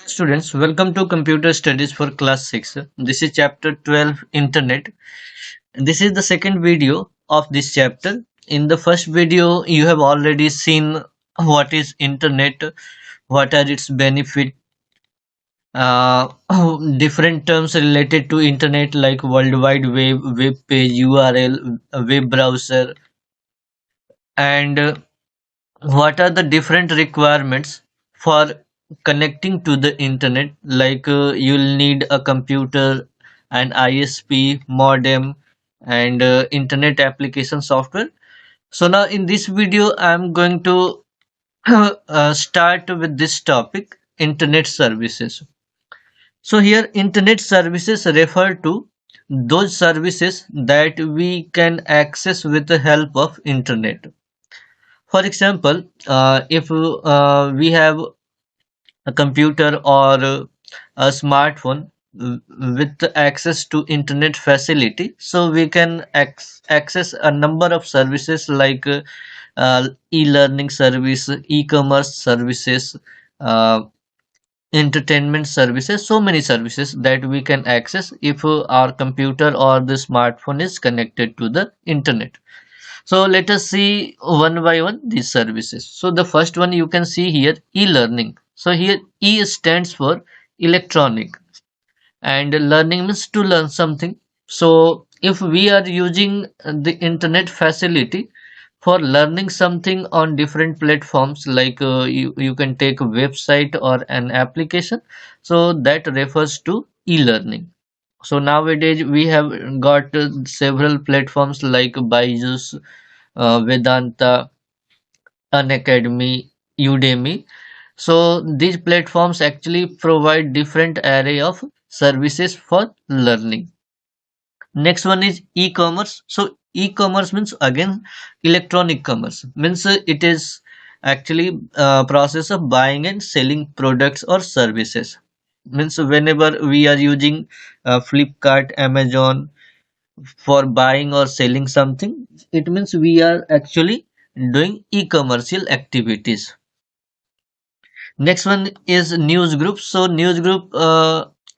Students, welcome to Computer Studies for Class 6. This is Chapter 12 Internet. This is the second video of this chapter. In the first video, you have already seen what is Internet, what are its benefits, uh, different terms related to Internet like World Wide Web, web page, URL, web browser, and what are the different requirements for connecting to the internet, like you'll need a computer, an ISP modem, and internet application software. So now in this video I'm going to start with this topic, internet services. So here internet services refer to those services that we can access with the help of internet. For example, if we have a computer or a smartphone with access to internet facility, so we can access a number of services like e-learning service, e-commerce services, uh, entertainment services, so many services that we can access if our computer or the smartphone is connected to the internet. So let us see one by one these services. So the first one you can see here, e-learning. So here E stands for electronic, and learning means to learn something. So if we are using the internet facility for learning something on different platforms, like you can take a website or an application, so that refers to e-learning. So nowadays we have got several platforms like Byju's, Vedanta, Unacademy, Udemy. So these platforms actually provide different array of services for learning. Next one is e-commerce. So e-commerce means again electronic commerce. Means it is actually process of buying and selling products or services. Means whenever we are using Flipkart, Amazon for buying or selling something, it means we are actually doing e-commercial activities. Next one is news group. So news group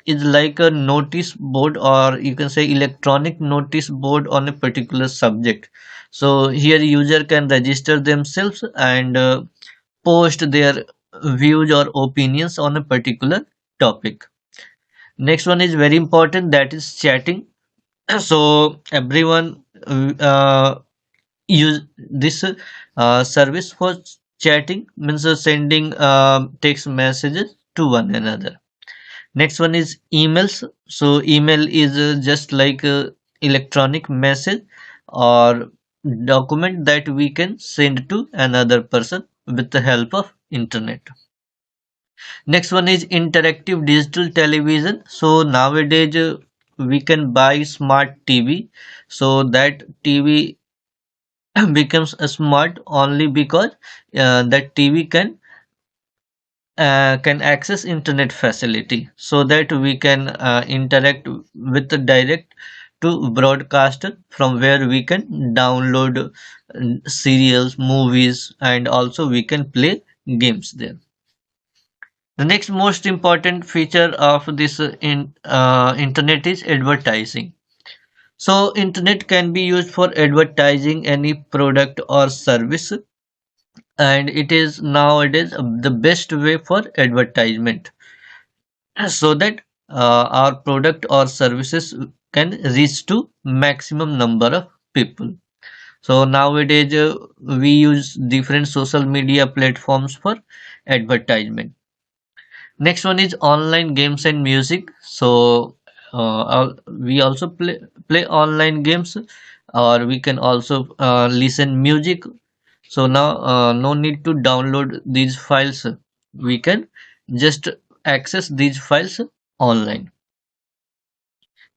is like a notice board, or you can say electronic notice board on a particular subject. So here user can register themselves and post their views or opinions on a particular topic. Next one is very important, that is chatting. So everyone use this service for chatting, means sending text messages to one another. Next one is emails. So email is just like electronic message or document that we can send to another person with the help of internet. Next one is interactive digital television. So nowadays we can buy smart TV. So that TV becomes smart only because that TV can access internet facility, so that we can interact with the direct to broadcaster, from where we can download serials, movies, and also we can play games there. The next most important feature of this internet is advertising. So internet can be used for advertising any product or service, and it is nowadays the best way for advertisement, so that our product or services can reach to maximum number of people. So nowadays we use different social media platforms for advertisement. Next one is online games and music. So we also play online games, or we can also listen music. So now no need to download these files. We can just access these files online.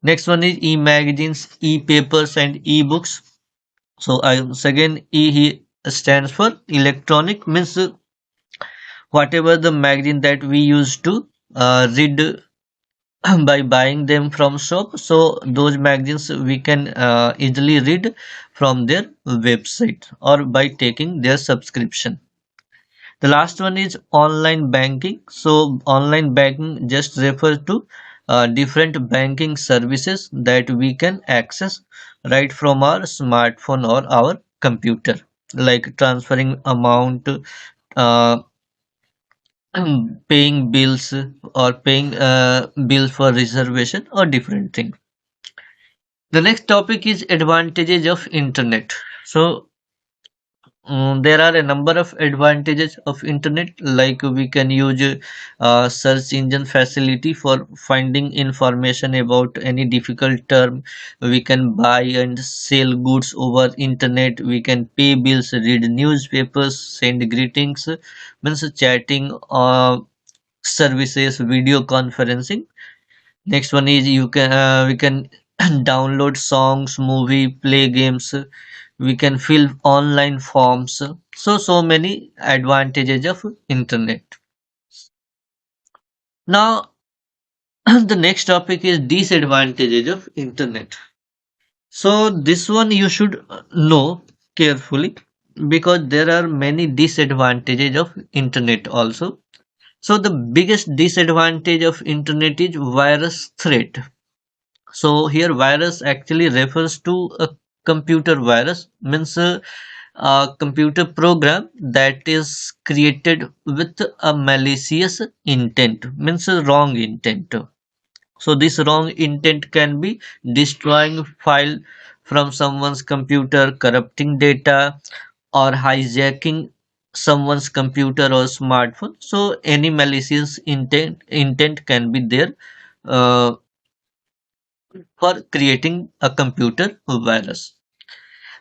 Next one is e-magazines, e-papers, and e-books. So once again, E he stands for electronic, means whatever the magazine that we used to read by buying them from shop. So those magazines we can easily read from their website or by taking their subscription. The last one is online banking. So online banking just refers to different banking services that we can access right from our smartphone or our computer, like transferring amount, uh, paying bills, or paying bills for reservation or different things. The next topic is advantages of internet. So there are a number of advantages of internet, like we can use search engine facility for finding information about any difficult term. We can buy and sell goods over internet. We can pay bills, read newspapers, send greetings, means chatting, services, video conferencing. Next one is you can we can download songs, movie, play games. We can fill online forms. So many advantages of internet. Now the next topic is disadvantages of internet. So this one you should know carefully, because there are many disadvantages of internet also. So the biggest disadvantage of internet is virus threat. So here virus actually refers to a computer virus, means a computer program that is created with a malicious intent, means a wrong intent. So this wrong intent can be destroying file from someone's computer, corrupting data, or hijacking someone's computer or smartphone. So any malicious intent can be there for creating a computer virus.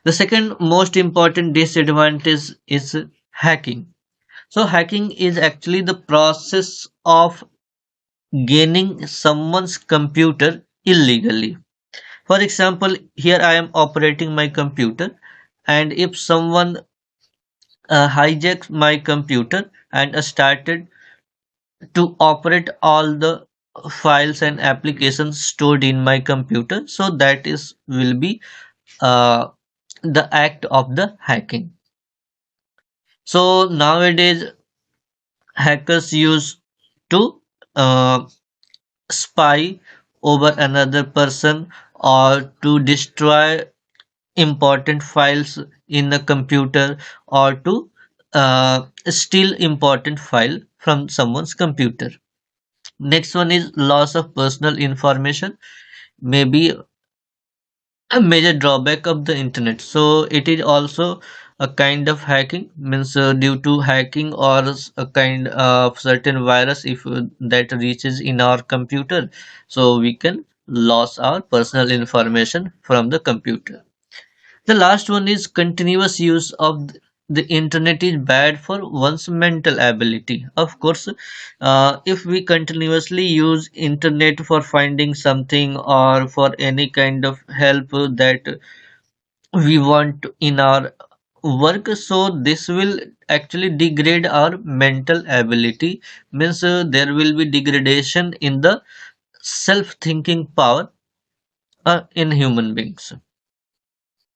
The second most important disadvantage is hacking. So hacking is actually the process of gaining someone's computer illegally. For example, here I am operating my computer, and if someone hijacks my computer and started to operate all the files and applications stored in my computer, so that is will be uh, the act of the hacking. So nowadays hackers use to uh, spy over another person, or to destroy important files in the computer, or to steal important file from someone's computer. Next one is loss of personal information, maybe a major drawback of the internet. So it is also a kind of hacking, means due to hacking or a kind of certain virus, if that reaches in our computer, so we can lose our personal information from the computer. The last one is continuous use of the internet is bad for one's mental ability. Of course, if we continuously use internet for finding something or for any kind of help that we want in our work, so this will actually degrade our mental ability, means there will be degradation in the self thinking power in human beings.